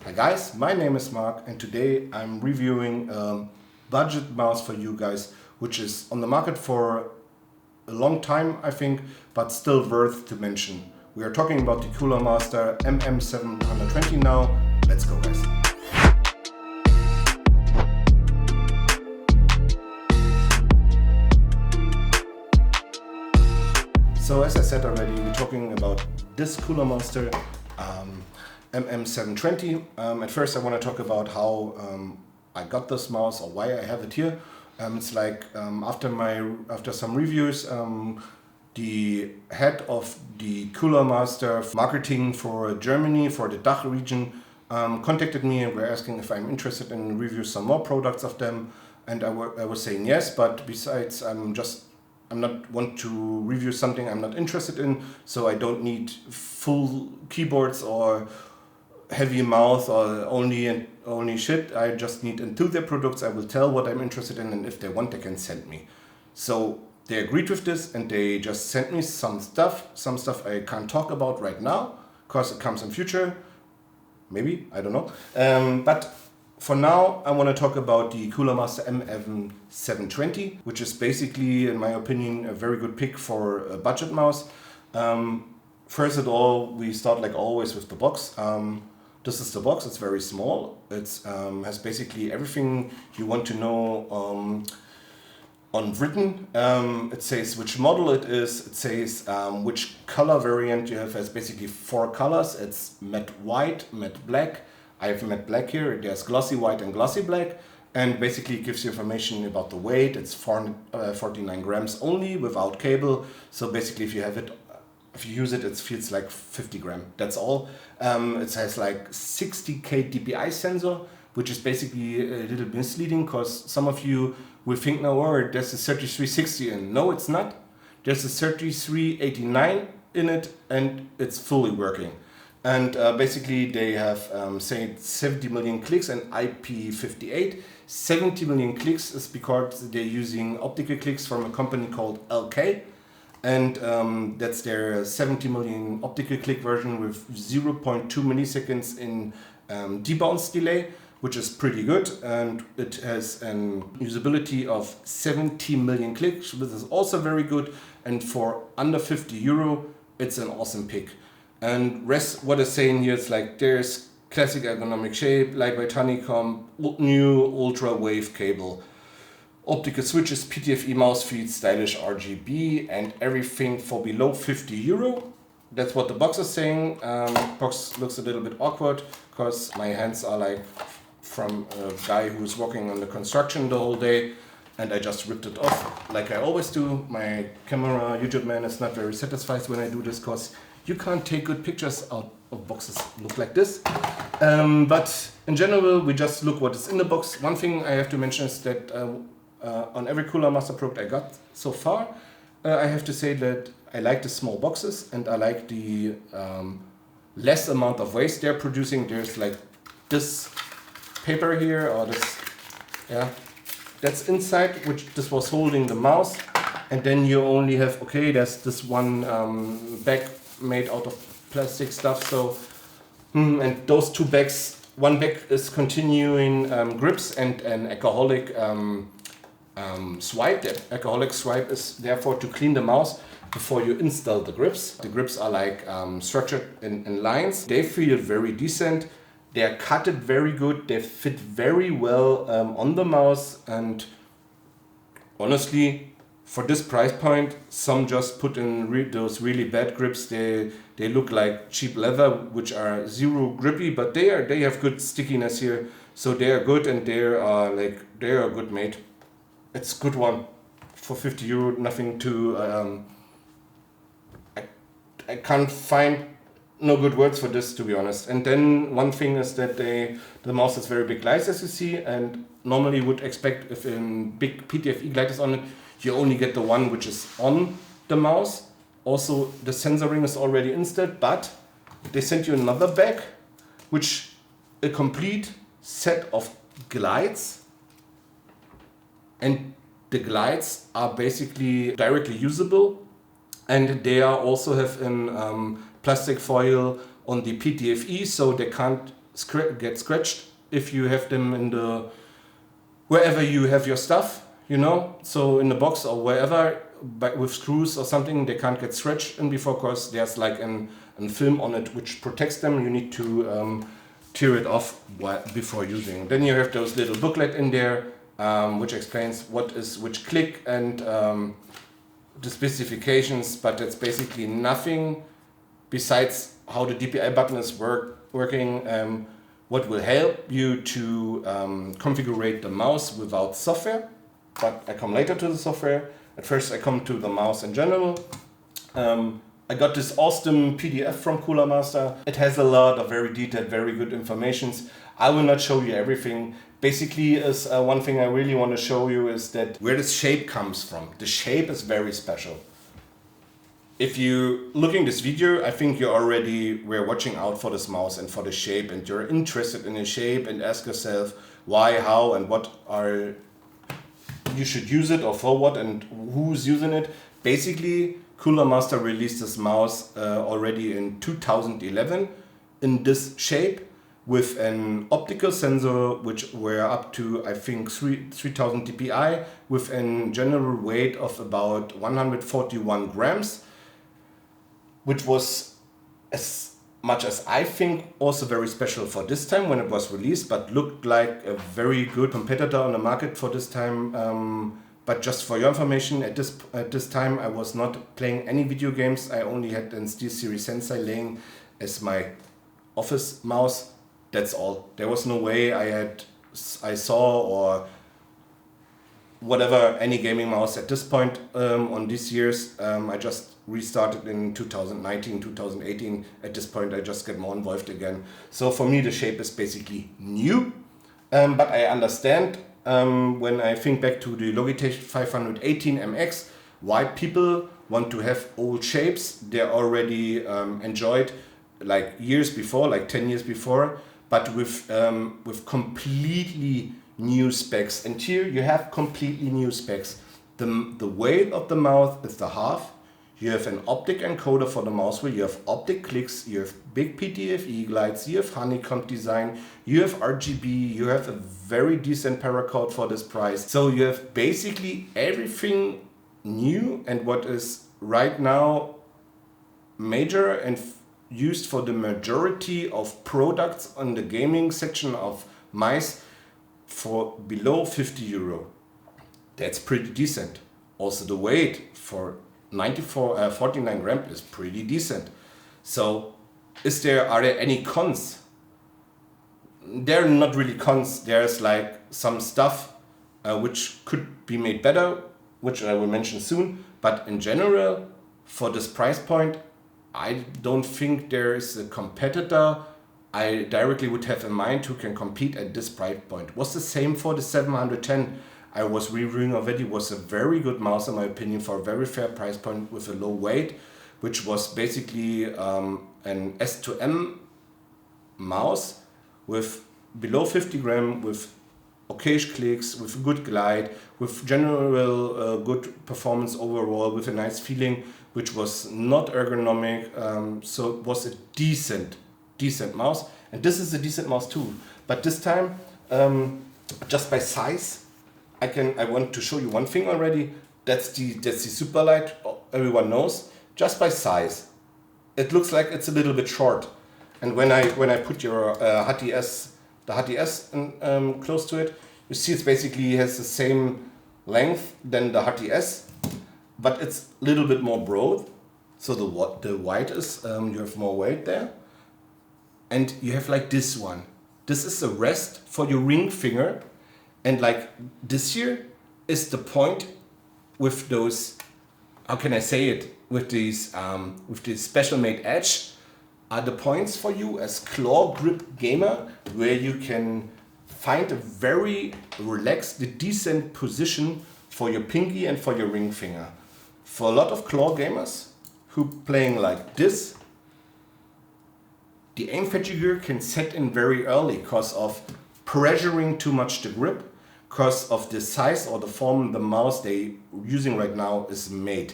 Hi guys, my name is Mark and today I'm reviewing a budget mouse for you guys, which is on the market for a long time I think, but still worth to mention. We are talking about the Cooler Master MM720 now. Let's go guys. So as I said already, we're talking about this Cooler Master MM720. At first I want to talk about how I got this mouse or why I have it here. It's like after some reviews, the head of the Cooler Master marketing for Germany, for the DACH region, contacted me and were asking if I'm interested in review some more products of them. And I was saying yes, but besides I'm not want to review something I'm not interested in, so I don't need full keyboards or heavy mouse or only shit. I just need into their products. I will tell what I'm interested in, and if they want, they can send me. So they agreed with this, and they just sent me some stuff I can't talk about right now, because it comes in future. Maybe, I don't know. But for now, I want to talk about the Cooler Master MM720, which is basically, in my opinion, a very good pick for a budget mouse. First of all, we start like always with the box. This is the box. It's very small. It has basically everything you want to know on written. It says which model it is. It says which color variant you have. It has basically 4 colors. It's matte white, matte black. I have matte black here. There's glossy white and glossy black. And basically it gives you information about the weight. It's 49 grams only without cable. So basically if you use it, it feels like 50 grams. That's all. It has like 60K dpi sensor, which is basically a little misleading because some of you will think now, oh, there's a 3360 in. No, it's not. There's a 3389 in it and it's fully working. And basically they have say 70 million clicks and IP58. 70 million clicks is because they're using optical clicks from a company called LK. And that's their 70 million optical click version with 0.2 milliseconds in debounce delay, which is pretty good. And it has an usability of 70 million clicks, which is also very good. And for under 50 euro, it's an awesome pick. And rest, what it's saying here is like there's classic ergonomic shape, lightweight honeycomb, new ultra wave cable, optical switches, PTFE mouse feet, stylish RGB, and everything for below 50 euro. That's what the box is saying. Box looks a little bit awkward because my hands are like from a guy who's working on the construction the whole day, and I just ripped it off like I always do. My camera YouTube man is not very satisfied when I do this because you can't take good pictures out of boxes look like this. But in general, we just look what is in the box. One thing I have to mention is that on every Cooler Master product I got so far, I have to say that I like the small boxes and I like the less amount of waste they're producing. There's like this paper here, or this, yeah, that's inside, which this was holding the mouse. And then you only have, okay, there's this one bag made out of plastic stuff. So, and those 2 bags, one bag is continuing grips and an alcoholic swipe. That alcoholic swipe is therefore to clean the mouse before you install the grips. The grips are like structured in lines. They feel very decent. They're cutted very good. They fit very well on the mouse. And honestly, for this price point, some just put in those really bad grips. They look like cheap leather, which are zero grippy, but they have good stickiness here. So they are good, and they are good made. It's a good one for 50 euro. Nothing to I can't find no good words for this, to be honest. And then one thing is that the mouse has very big lights, as you see, and normally would expect if in big PTFE light is on it, you only get the one which is on the mouse. Also, the sensor ring is already installed, but they sent you another bag, which a complete set of glides. And the glides are basically directly usable. And they are also have an plastic foil on the PTFE, so they can't get scratched if you have them in the wherever you have your stuff, you know, so in the box or wherever, but with screws or something, they can't get stretched in before, because there's like an film on it which protects them. You need to tear it off before using. Then you have those little booklet in there, which explains what is which click and the specifications, but it's basically nothing besides how the DPI button is working. What will help you to configure the mouse without software, but I come later to the software. At first I come to the mouse in general. I got this awesome PDF from Cooler Master. It has a lot of very detailed, very good informations. I will not show you everything. Basically, is one thing I really want to show you is that where this shape comes from. The shape is very special. If you looking this video, I think you already were watching out for this mouse and for the shape, and you're interested in the shape and ask yourself why, how, and what are you should use it or for what and who's using it. Basically, Cooler Master released this mouse already in 2011 in this shape with an optical sensor which were up to, I think, 3000 dpi with a general weight of about 141 grams, which was, as much as I think, also very special for this time when it was released, but looked like a very good competitor on the market for this time. But just for your information, at this time I was not playing any video games. I only had a SteelSeries Sensei laying as my office mouse. That's all. There was no way I saw or whatever any gaming mouse at this point on these years. I just restarted in 2019, 2018. At this point I just get more involved again. So for me the shape is basically new, but I understand when I think back to the Logitech 518 MX, why people want to have old shapes they already enjoyed like years before, like 10 years before, but with completely new specs. And here you have completely new specs. The weight of the mouse is the half. You have an optic encoder for the mouse wheel, you have optic clicks, you have big PTFE glides, you have honeycomb design, you have RGB, you have a very decent paracord for this price. So you have basically everything new, and what is right now major and used for the majority of products on the gaming section of mice for below 50 euro. That's pretty decent. Also the weight for 49 grams is pretty decent. So are there any cons? There are not really cons. There's like some stuff which could be made better, which I will mention soon. But in general, for this price point, I don't think there is a competitor I directly would have in mind who can compete at this price point. Was the same for the 710. I was reviewing already, was a very good mouse in my opinion for a very fair price point with a low weight, which was basically an S2M mouse with below 50 grams, with occasional clicks, with good glide, with general good performance overall, with a nice feeling, which was not ergonomic. So it was a decent mouse, and this is a decent mouse too. But this time, just by size, I want to show you one thing already. That's the Superlight. Everyone knows. Just by size, it looks like it's a little bit short. And when I put your HTS, the HTS close to it, you see it basically has the same length than the HTS, but it's a little bit more broad. So the wide is you have more weight there, and you have like this one. This is a rest for your ring finger. And like this here is the point with those, how can I say it, with these special made edge are the points for you as claw grip gamer, where you can find a very relaxed, decent position for your pinky and for your ring finger. For a lot of claw gamers who playing like this, the aim fatigue can set in very early because of pressuring too much the grip, because of the size or the form the mouse they using right now is made.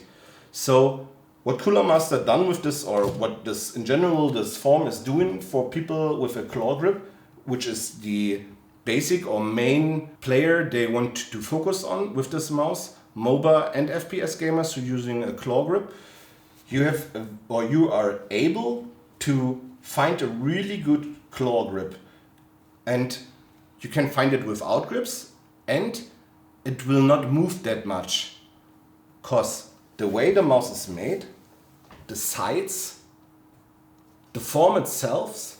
So what Cooler Master done with this, or what this in general this form is doing for people with a claw grip, which is the basic or main player they want to focus on with this mouse, MOBA and FPS gamers who are using a claw grip, you are able to find a really good claw grip, and you can find it without grips, and it will not move that much, because the way the mouse is made, the sides, the form itself,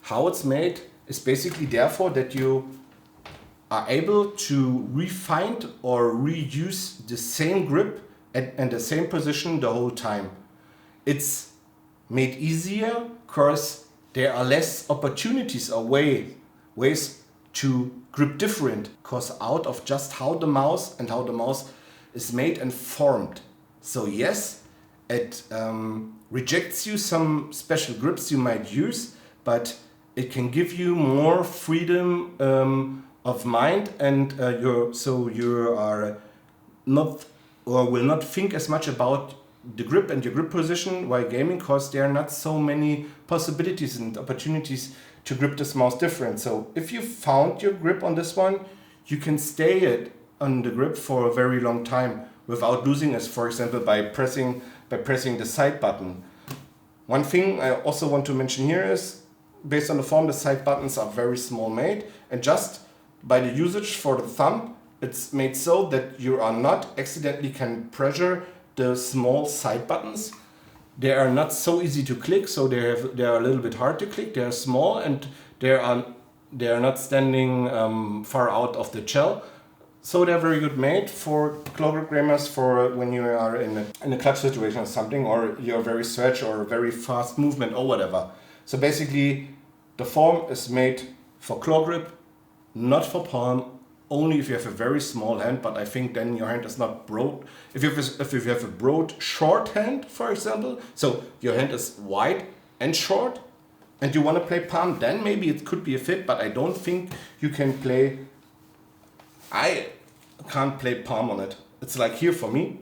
how it's made, is basically therefore that you are able to refine or reuse the same grip and the same position the whole time. It's made easier because there are less opportunities or ways to grip different, because out of just how the mouse is made and formed. So yes, it rejects you some special grips you might use, but it can give you more freedom of mind, and you are not or will not think as much about the grip and your grip position while gaming, because there are not so many possibilities and opportunities to grip this mouse different. So if you found your grip on this one, you can stay on the grip for a very long time without losing it, for example, by pressing the side button. One thing I also want to mention here is, based on the form, the side buttons are very small made, and just by the usage for the thumb, it's made so that you are not accidentally can pressure the small side buttons. They are not so easy to click, so they are a little bit hard to click. They are small, and they are not standing far out of the shell. So they're very good made for claw grip gamers, for when you are in a clutch situation or something, or you're very stretch or very fast movement or whatever. So basically, the form is made for claw grip, not for palm, only if you have a very small hand, but I think then your hand is not broad. If you have a broad, short hand, for example, so your hand is wide and short, and you want to play palm, then maybe it could be a fit, but I don't think you can play. I can't play palm on it. It's like here for me,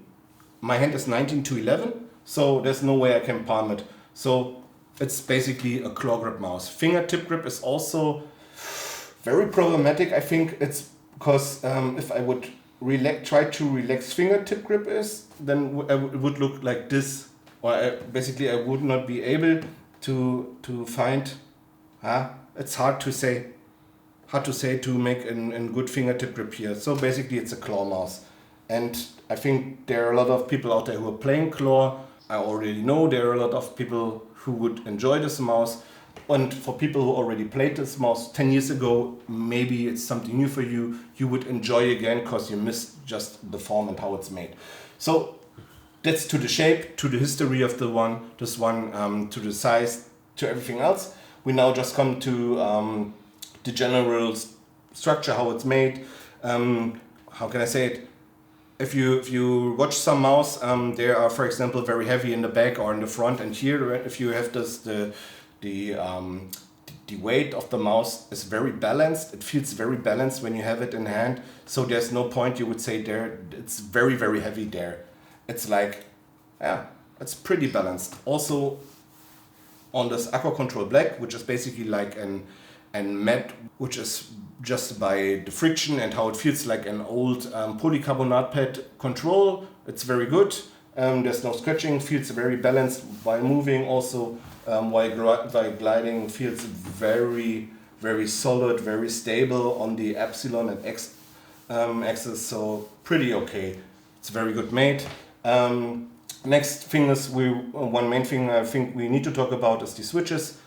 my hand is 19:11, so there's no way I can palm it. So it's basically a claw grip mouse. Fingertip grip is also very problematic. I think it's because if I would try to relax fingertip grip then it would look like this, or basically I would not be able to find. It's hard to say to make a good fingertip grip here. So basically it's a claw mouse, and I think there are a lot of people out there who are playing claw. I already know there are a lot of people who would enjoy this mouse, and for people who already played this mouse 10 years ago, maybe it's something new for you. You would enjoy again because you missed just the form and how it's made. So that's to the shape, to the history of this one, to the size, to everything else. We now just come to the general structure, how it's made. How can I say it? If you watch some mouse, they are, for example, very heavy in the back or in the front, and here, if you have the weight of the mouse is very balanced. It feels very balanced when you have it in hand. So there's no point you would say there it's very, very heavy there. It's like, it's pretty balanced. Also on this Aqua Control Black, which is basically like an matte, which is just by the friction and how it feels like an old polycarbonate pad control. It's very good. There's no scratching, feels very balanced while moving. Also while gliding, feels very, very solid, very stable on the epsilon and x axis. So pretty okay. It's very good made. Next thing is one main thing I think we need to talk about is the switches.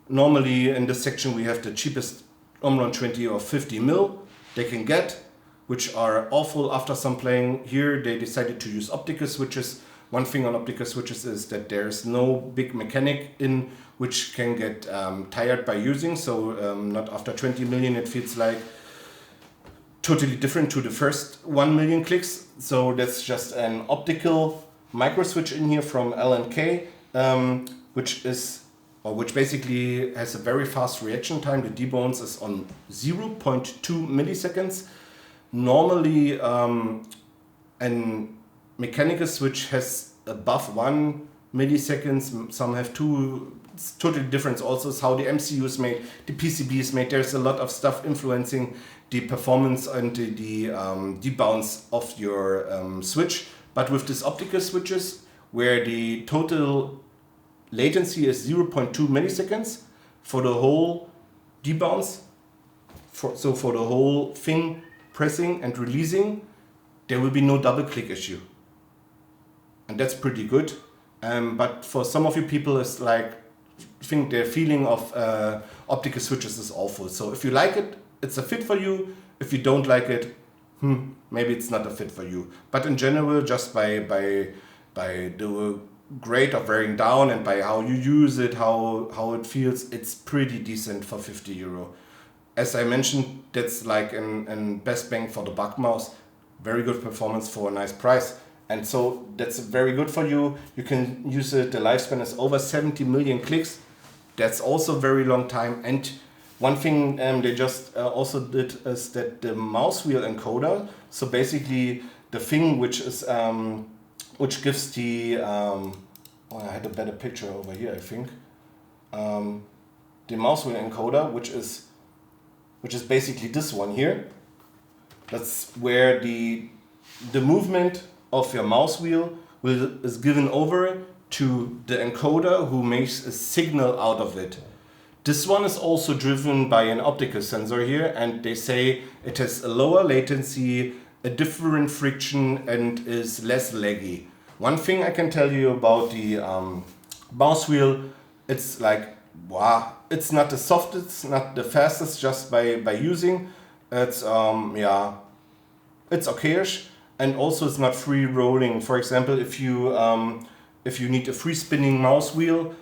Normally in this section we have the cheapest Omron 20 or 50 mil they can get, which are awful after some playing. Here they decided to use optical switches. One thing on optical switches is that there's no big mechanic in which can get tired by using. So not after 20 million it feels like totally different to the first 1 million clicks. So that's just an optical micro switch in here from L&K, which basically has a very fast reaction time. The debones is on 0.2 milliseconds. Normally, a mechanical switch has above 1 milliseconds. Some have 2, it's totally different. Also, is how the MCU is made, the PCB is made. There's a lot of stuff influencing the performance and the debounce of your switch. But with these optical switches, where the total latency is 0.2 milliseconds for the whole debounce, so for the whole thing pressing and releasing, there will be no double click issue. And that's pretty good. But for some of you people, it's like, I think the feeling of optical switches is awful. So if you like it, it's a fit for you. If you don't like it, maybe it's not a fit for you. But in general, just by the grade of wearing down and by how you use it, how it feels, it's pretty decent for 50 euro. As I mentioned, that's like an best bang for the buck mouse. Very good performance for a nice price. And so that's very good for you. You can use it. The lifespan is over 70 million clicks. That's also a very long time. And one thing they just also did is that the mouse wheel encoder, so basically the thing which is which gives the I had a better picture over here, I think. The mouse wheel encoder, which is basically this one here. That's where the movement of your mouse wheel is given over to the encoder, who makes a signal out of it. This one is also driven by an optical sensor here, and they say it has a lower latency, a different friction, and is less laggy. One thing I can tell you about the mouse wheel, it's like, wow, it's not the softest, it's not the fastest just by using. It's yeah, it's okayish, and also it's not free rolling. For example, if you need a free spinning mouse wheel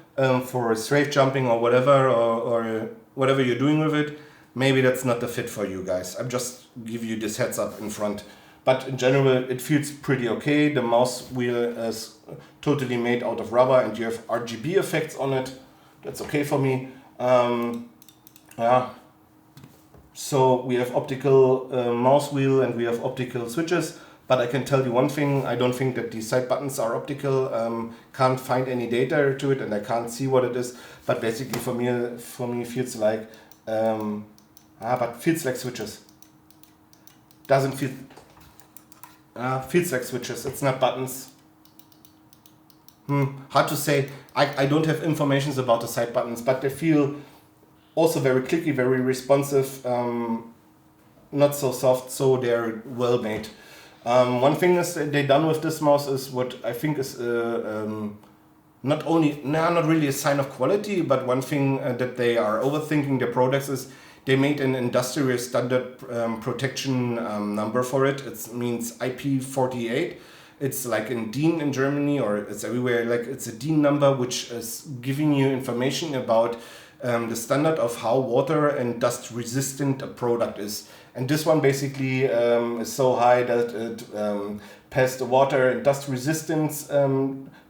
for straight jumping or whatever you're doing with it, maybe that's not the fit for you guys. I'm just give you this heads up in front. But in general, it feels pretty okay. The mouse wheel is totally made out of rubber, and you have RGB effects on it. That's okay for me. Yeah. So we have optical mouse wheel and we have optical switches. But I can tell you one thing, I don't think that the side buttons are optical. Can't find any data to it, and I can't see what it is. But basically for me it feels like, but feels like switches. Doesn't feel, feels like switches, it's not buttons. Hard to say. I don't have information about the side buttons, but they feel also very clicky, very responsive, not so soft, so they're well made. One thing is they done with this mouse is what I think is not really a sign of quality, but one thing that they are overthinking their products is they made an industrial standard protection number for it. It means IP48. It's like in DIN in Germany, or it's everywhere. Like it's a DIN number which is giving you information about the standard of how water and dust resistant a product is. And this one basically is so high that it passed the water and dust resistance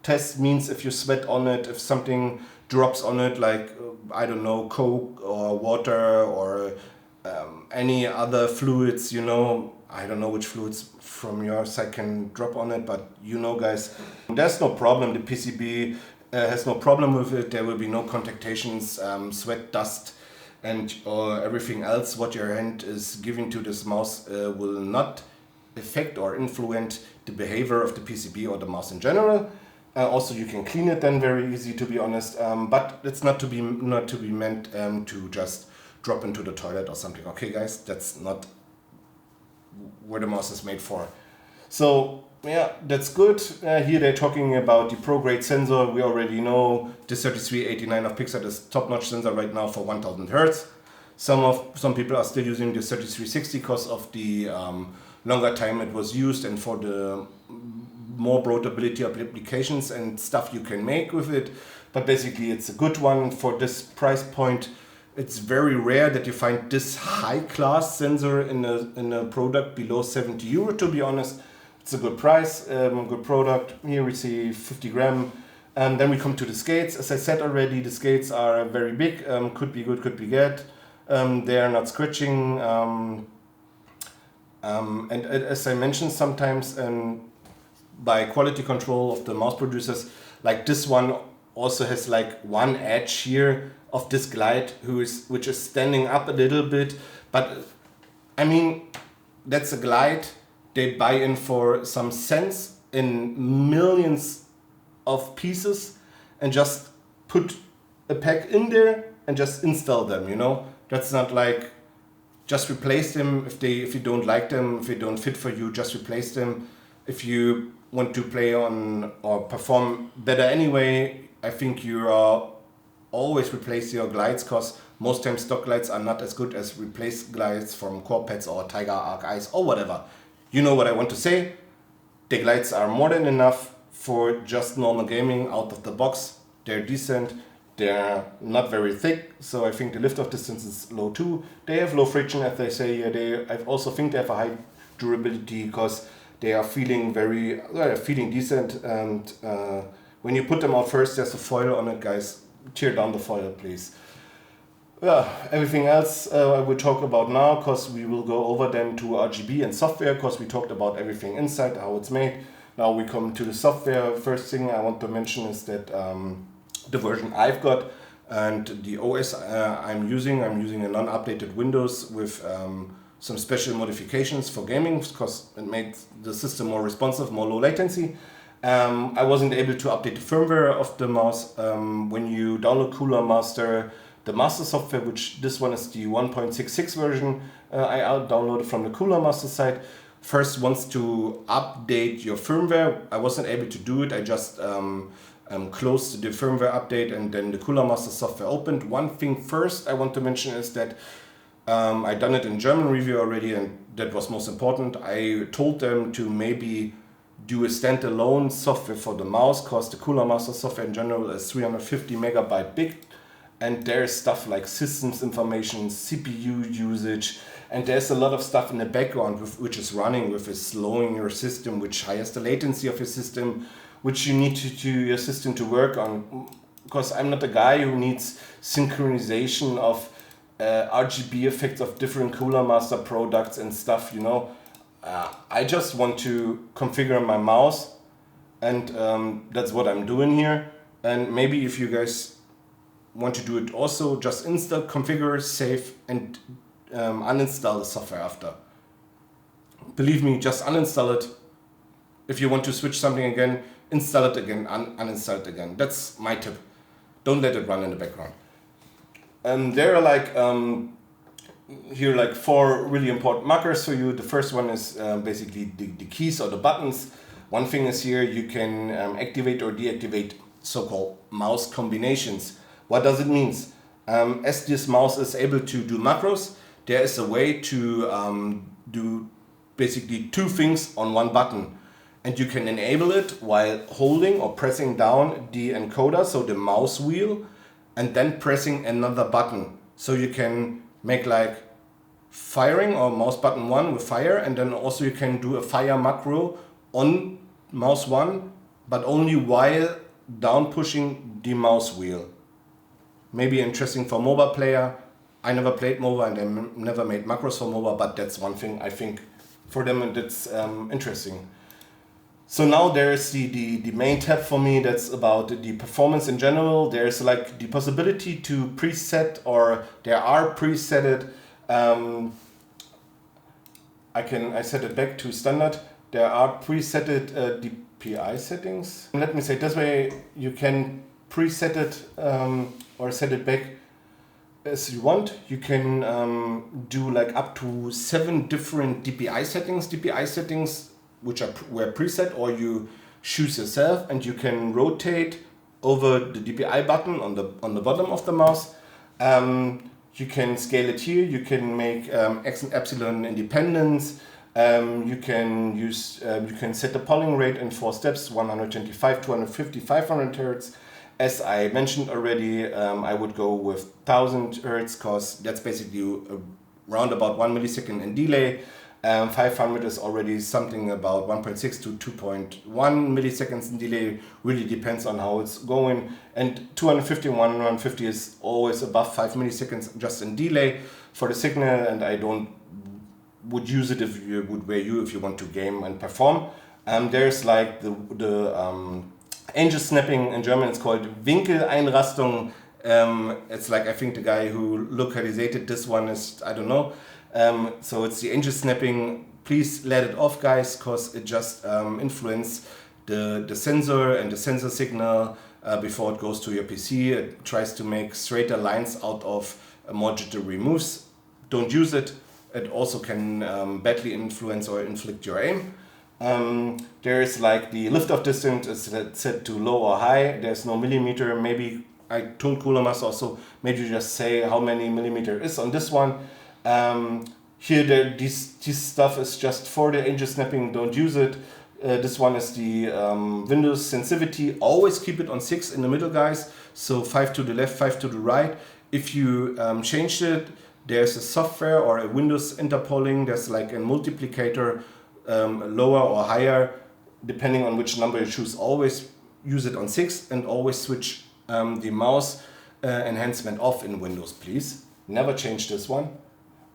test. Means if you sweat on it, if something drops on it, like I don't know, Coke or water or any other fluids, you know, I don't know which fluids from your side can drop on it, but you know, guys, there's no problem. The PCB has no problem with it. There will be no contactations, sweat, dust, and everything else what your hand is giving to this mouse will not affect or influence the behavior of the PCB or the mouse in general. Also, you can clean it then very easy, to be honest. But it's not to be meant to just drop into the toilet or something. Okay, guys, that's not what the mouse is made for. So yeah, that's good. Here they're talking about the pro grade sensor. We already know the 3389 of Pixar is top-notch sensor right now for 1000 Hertz. Some people are still using the 3360 because of the longer time it was used and for the more broadability of applications and stuff you can make with it. But basically it's a good one for this price point. It's very rare that you find this high-class sensor in a product below 70 euro, to be honest. It's a good price, good product. Here we see 50 gram. And then we come to the skates. As I said already, the skates are very big, could be good, could be bad. They are not scratching. And as I mentioned, sometimes by quality control of the mouse producers, like this one also has like one edge here of this glide which is standing up a little bit, but I mean, that's a glide they buy in for some cents in millions of pieces and just put a pack in there and just install them, you know. That's not like just replace them if you don't like them, if they don't fit for you, just replace them. If you want to play on or perform better anyway, I think you are always replace your glides, because most times stock glides are not as good as replaced glides from Core Pads or Tiger Arc Ice or whatever. You know what I want to say. The glides are more than enough for just normal gaming out of the box. They're decent. They're not very thick, so I think the lift-off distance is low too. They have low friction, as they say here. I also think they have a high durability, because they are feeling feeling decent. And when you put them out first, there's a foil on it, guys. Tear down the foil, please. Yeah, everything else I will talk about now, because we will go over then to RGB and software, because we talked about everything inside, how it's made. Now we come to the software. First thing I want to mention is that the version I've got and the OS I'm using a non-updated Windows with some special modifications for gaming, because it made the system more responsive, more low latency. I wasn't able to update the firmware of the mouse. When you download Cooler Master, the Master software, which this one is the 1.66 version, I downloaded from the Cooler Master site. First wants to update your firmware. I wasn't able to do it. I just closed the firmware update and then the Cooler Master software opened. One thing first I want to mention is that I done it in German review already, and that was most important. I told them to maybe do a standalone software for the mouse, because the Cooler Master software in general is 350 megabyte big, and there's stuff like systems information, CPU usage, and there's a lot of stuff in the background which is running, which is slowing your system, which hires the latency of your system, which you need your system to work on. Because I'm not a guy who needs synchronization of RGB effects of different Cooler Master products and stuff, you know. I just want to configure my mouse, and that's what I'm doing here. And maybe if you guys want to do it also, just install, configure, save, and uninstall the software after. Believe me, just uninstall it. If you want to switch something again, install it again, uninstall it again. That's my tip. Don't let it run in the background. There are like here like 4 really important markers for you. The first one is basically the keys or the buttons. One thing is here you can activate or deactivate so-called mouse combinations. What does it mean? As this mouse is able to do macros, there is a way to do basically 2 things on one button. And you can enable it while holding or pressing down the encoder, so the mouse wheel, and then pressing another button. So you can make like firing or mouse button 1 with fire, and then also you can do a fire macro on mouse 1, but only while down pushing the mouse wheel. Maybe interesting for mobile player. I never played mobile and I never made macros for mobile, but that's one thing I think for them, and it's interesting. So now there's the main tab for me that's about the performance in general. There's like the possibility to preset, or there are presetted. I set it back to standard. There are presetted DPI settings. Let me say it this way: you can preset it or set it back as you want. You can do like up to 7 different DPI settings. DPI settings which were preset, or you choose yourself, and you can rotate over the DPI button on the bottom of the mouse. You can scale it here. You can make X and epsilon independence. You can set the polling rate in 4 steps: 125, 250, 500 hertz. As I mentioned already, I would go with 1000 hertz, because that's basically around about 1 millisecond in delay. 500 is already something about 1.6 to 2.1 milliseconds in delay, really depends on how it's going. And 250 and 150 is always above 5 milliseconds just in delay for the signal, and I would use it if you want to game and perform. There's like the Angel snapping, in German it's called Winkeleinrastung. It's like, I think the guy who localized this one is, I don't know. So it's the angel snapping. Please let it off, guys, because it just influences the sensor and the sensor signal before it goes to your PC. It tries to make straighter lines out of more jittery moves. Don't use it. It also can badly influence or inflict your aim. There is like the lift-off distance is set to low or high. There's no millimeter. Maybe I told Cooler Master also, maybe just say how many millimeter is on this one. Here, this stuff is just for the angel snapping. Don't use it. This one is the Windows sensitivity. Always keep it on 6 in the middle, guys. So 5 to the left, 5 to the right. If you change it, there's a software or a Windows interpoling. There's like a multiplicator, lower or higher, depending on which number you choose. Always use it on 6 and always switch the mouse enhancement off in Windows, please. Never change this one.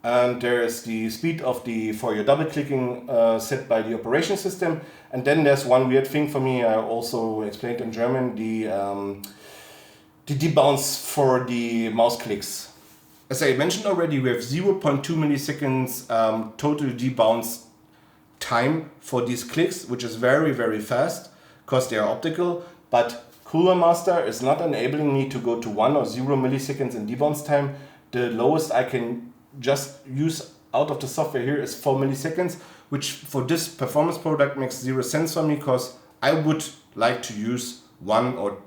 And there is the speed of for your double clicking set by the operation system. And then there's one weird thing for me. I also explained in German the debounce for the mouse clicks. As I mentioned already, we have 0.2 milliseconds total debounce time for these clicks, which is very, very fast because they are optical. But Cooler Master is not enabling me to go to 1 or 0 milliseconds in debounce time. The lowest I can just use out of the software here is 4 milliseconds, which for this performance product makes 0 sense for me because I would like to use 1 or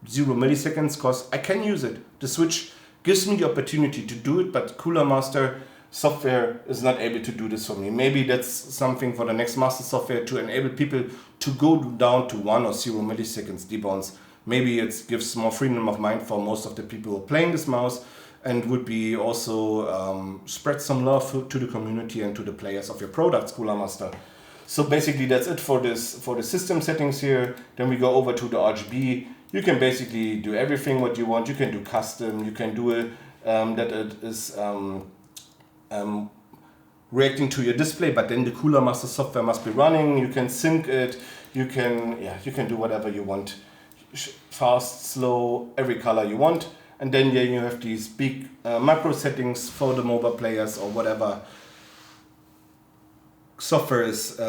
0 milliseconds because I can use it. The switch gives me the opportunity to do it, but Cooler Master software is not able to do this for me. Maybe that's something for the next Master software to enable people to go down to 1 or 0 milliseconds debounce. Maybe it gives more freedom of mind for most of the people who are playing this mouse and would be also spread some love to the community and to the players of your products, Cooler Master. So basically that's it for the system settings here. Then we go over to the RGB. You can basically do everything what you want. You can do custom. You can do it that it is reacting to your display, but then the Cooler Master software must be running. You can sync it. You can do whatever you want. Fast, slow, every color you want. And then you have these big macro settings for the mobile players or whatever. Software is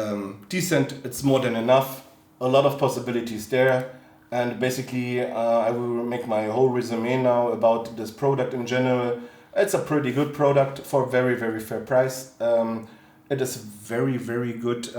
decent. It's more than enough. A lot of possibilities there. And basically, I will make my whole resume now about this product in general. It's a pretty good product for a very, very fair price. It is very, very good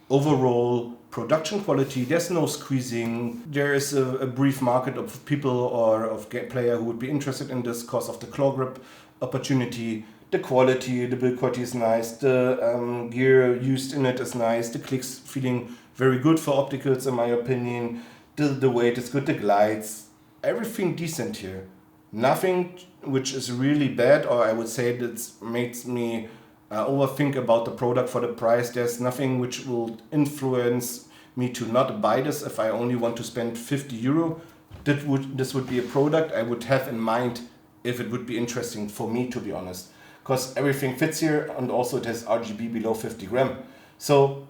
overall production quality. There's no squeezing. There is a brief market of people or of player who would be interested in this because of the claw grip opportunity. The quality, the build quality is nice. The gear used in it is nice. The clicks feeling very good for opticals in my opinion. The weight is good. The glides, everything decent here. Nothing which is really bad, or I would say that makes me overthink about the product for the price. There's nothing which will influence me to not buy this if I only want to spend 50 euro. This would be a product I would have in mind if it would be interesting for me, to be honest. Because everything fits here and also it has RGB below 50 gram. So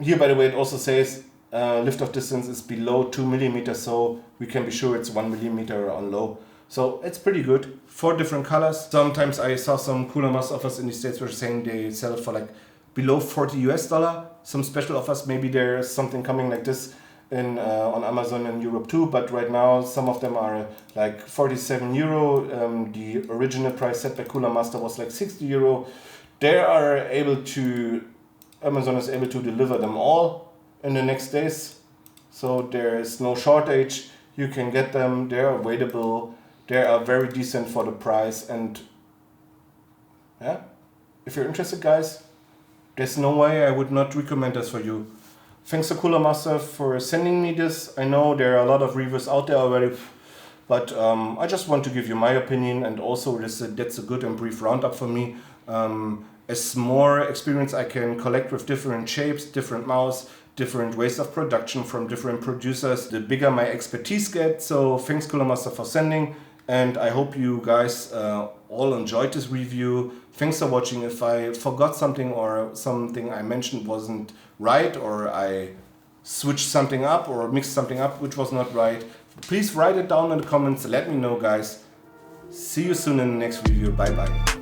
here, by the way, it also says lift-off distance is below 2 millimeters, so we can be sure it's 1 millimeter on low. So it's pretty good. 4 different colors. Sometimes I saw some Cooler Master offers in the States were saying they sell it for like below 40 US dollar. Some special offers, maybe there's something coming like this in on Amazon in Europe too, but right now some of them are like 47 euro. The original price set by Cooler Master was like 60 euro. Amazon is able to deliver them all in the next days, so there is no shortage. You can get them, they're available, they are very decent for the price, and yeah, if you're interested, guys, there's no way I would not recommend this for you. Thanks to Cooler Master for sending me this. I know there are a lot of reviews out there already, but I just want to give you my opinion, and also that's a good and brief roundup for me. As more experience I can collect with different shapes, different mouse, different ways of production from different producers, the bigger my expertise gets. So thanks Cooler Master for sending, and I hope you guys all enjoyed this review. Thanks for watching. If I forgot something or something I mentioned wasn't right or I switched something up or mixed something up which was not right, please write it down in the comments. Let me know, guys. See you soon in the next review. Bye bye.